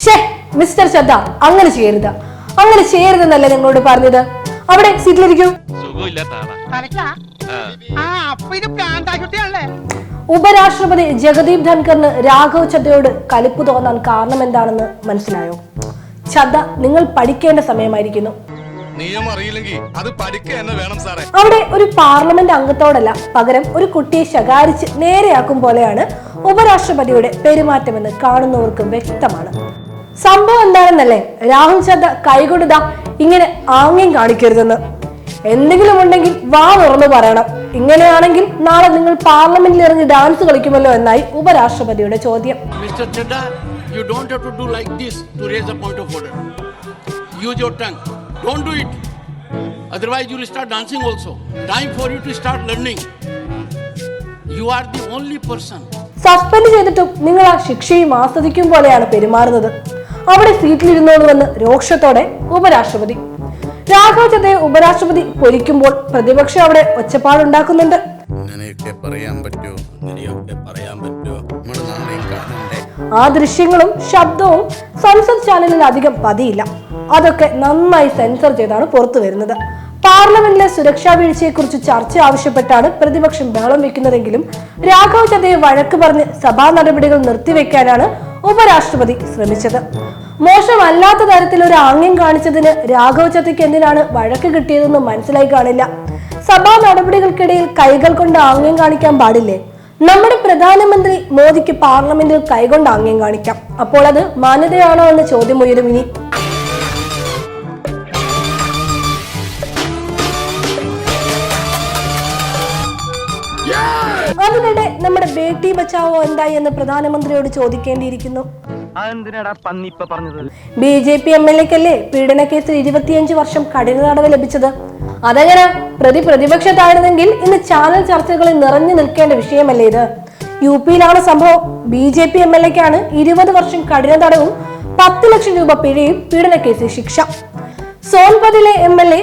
Mister ശ്രദ്ധ, അങ്ങനെ ചെയ്യരുത്, അങ്ങനെ ചെയ്യരുതെന്നല്ലേ നിങ്ങളോട് പറഞ്ഞത്. അവിടെ സീറ്റിലിരിക്കൂ. ഉപരാഷ്ട്രപതി ജഗദീപ് ധൻഖറിന് രാഘവ് ചദ്ദയോട് കലിപ്പ് തോന്നാൻ കാരണം എന്താണെന്ന് മനസ്സിലായോ? ചദ്ദ, നിങ്ങൾ പഠിക്കേണ്ട സമയമായിരിക്കുന്നു. അവിടെ ഒരു പാർലമെന്റ് അംഗത്തോടല്ല, പകരം ഒരു കുട്ടിയെ ശകാരിച്ച് നേരെയാക്കും പോലെയാണ് ഉപരാഷ്ട്രപതിയുടെ പെരുമാറ്റമെന്ന് കാണുന്നവർക്ക് വ്യക്തമാണ്. സംഭവം എന്താണെന്നല്ലേ? രാഹുൽ ചദ്ദ കൈകൊടുതാ ഇങ്ങനെ ആംഗ്യം കാണിക്കരുതെന്ന്. എന്തെങ്കിലും ഉണ്ടെങ്കിൽ വാ തുറന്നു പറയണം. ഇങ്ങനെയാണെങ്കിൽ നാളെ നിങ്ങൾ പാർലമെന്റിൽ ഇറങ്ങി ഡാൻസ് കളിക്കുമല്ലോ എന്നായി ഉപരാഷ്ട്രപതിയുടെ ചോദ്യം. Mr. Chadda, you don't have to do like this to raise a point of order. Use your tongue. Don't do it. Otherwise you will start dancing also. Time for you to start learning. You are the only person. Suspend ചെയ്തിട്ടും നിങ്ങൾ ആ ശിക്ഷയും ആസ്വദിക്കും പോലെയാണ് പെരുമാറുന്നത്. അവിടെ സീറ്റിലിരുന്നോളുവെന്ന് രോക്ഷത്തോടെ ഉപരാഷ്ട്രപതി. രാഘവ് ചദ്ദയെ ഉപരാഷ്ട്രപതി പൊരിക്കുമ്പോൾ പ്രതിപക്ഷം അവിടെ ഒച്ചപ്പാടുണ്ടാക്കുന്നുണ്ട്. ആ ദൃശ്യങ്ങളും ശബ്ദവും സംസദ് ചാനലിൽ അധികം പതിയില്ല. അതൊക്കെ നന്നായി സെൻസർ ചെയ്താണ് പുറത്തു വരുന്നത്. പാർലമെന്റിലെ സുരക്ഷാ വീഴ്ചയെക്കുറിച്ച് ചർച്ച ആവശ്യപ്പെട്ടാണ് പ്രതിപക്ഷം ബഹളം വെക്കുന്നതെങ്കിലും രാഘവ് ചദ്ദയെ വഴക്ക് പറഞ്ഞ് സഭാ നടപടികൾ നിർത്തിവെക്കാനാണ് ഉപരാഷ്ട്രപതി ശ്രമിച്ചത്. മോശമല്ലാത്ത തരത്തിൽ ഒരു ആംഗ്യം കാണിച്ചതിന് രാഘവ് ചദ്ദയ്ക്ക് എന്തിനാണ് വഴക്ക് കിട്ടിയതെന്ന് മനസ്സിലായി കാണില്ല. സഭാ നടപടികൾക്കിടയിൽ കൈകൾ കൊണ്ട് ആംഗ്യം കാണിക്കാൻ പാടില്ലേ? നമ്മുടെ പ്രധാനമന്ത്രി മോദിക്ക് പാർലമെന്റിൽ കൈകൊണ്ട് ആംഗ്യം കാണിക്കാം. അപ്പോൾ അത് മാന്യതയാണോ എന്ന ചോദ്യം ഉയരും ഇനി. അതിനിടെ നമ്മുടെ ബേട്ടി ബച്ചാവോ എന്തായി എന്ന് പ്രധാനമന്ത്രിയോട് ചോദിക്കേണ്ടിയിരിക്കുന്നു. BJP MLAക്കല്ലേ പീഡനക്കേസിൽ 25 വർഷം കഠിന തടവ് ലഭിച്ചത്? അതെങ്ങനെ? പ്രതിപക്ഷത്തായിരുന്നെങ്കിൽ ഇന്ന് ചാനൽ ചർച്ചകളിൽ നിറഞ്ഞു നിൽക്കേണ്ട വിഷയമല്ലേ ഇത്? UP-യിലാണ് സംഭവം. BJP MLAക്കാണ് 20 വർഷം കഠിന തടവും 10 ലക്ഷം രൂപ പിഴയും പീഡനക്കേസിൽ ശിക്ഷ. സോൻപതിലെ MLA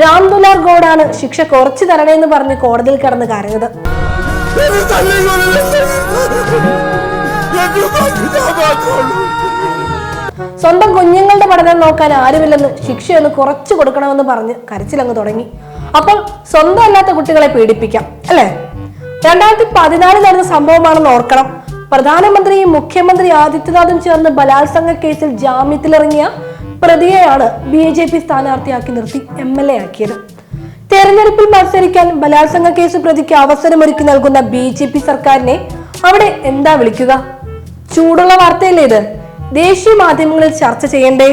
രാംദുലാർ ഗോഡാണ് ശിക്ഷ കുറച്ചു തരണമെന്ന് പറഞ്ഞ് കോടതിയിൽ കിടന്ന് കരഞ്ഞത്. സ്വന്തം കുഞ്ഞുങ്ങളുടെ പഠനം നോക്കാൻ ആരുമില്ലെന്ന് ശിക്ഷയൊന്ന് കുറച്ചു കൊടുക്കണമെന്ന് പറഞ്ഞ് കരച്ചിലങ്ങ് തുടങ്ങി. അപ്പോൾ സ്വന്തം അല്ലാത്ത കുട്ടികളെ പീഡിപ്പിക്കാം അല്ലെ? 2014 നടന്ന സംഭവമാണെന്ന് ഓർക്കണം. പ്രധാനമന്ത്രിയും മുഖ്യമന്ത്രി ആദിത്യനാഥും ചേർന്ന് ബലാത്സംഗ കേസിൽ ജാമ്യത്തിലിറങ്ങിയ പ്രതിയെയാണ് BJP സ്ഥാനാർത്ഥിയാക്കി നിർത്തി MLA ആക്കിയത്. തെരഞ്ഞെടുപ്പിൽ മത്സരിക്കാൻ ബലാത്സംഗ കേസ് പ്രതിക്ക് അവസരമൊരുക്കി നൽകുന്ന BJP സർക്കാരിനെ അവിടെ എന്താ വിളിക്കുക? ചൂടുള്ള വാർത്തയല്ലേ ഇത്? ദേശീയ മാധ്യമങ്ങളിൽ ചർച്ച ചെയ്യണ്ടേ?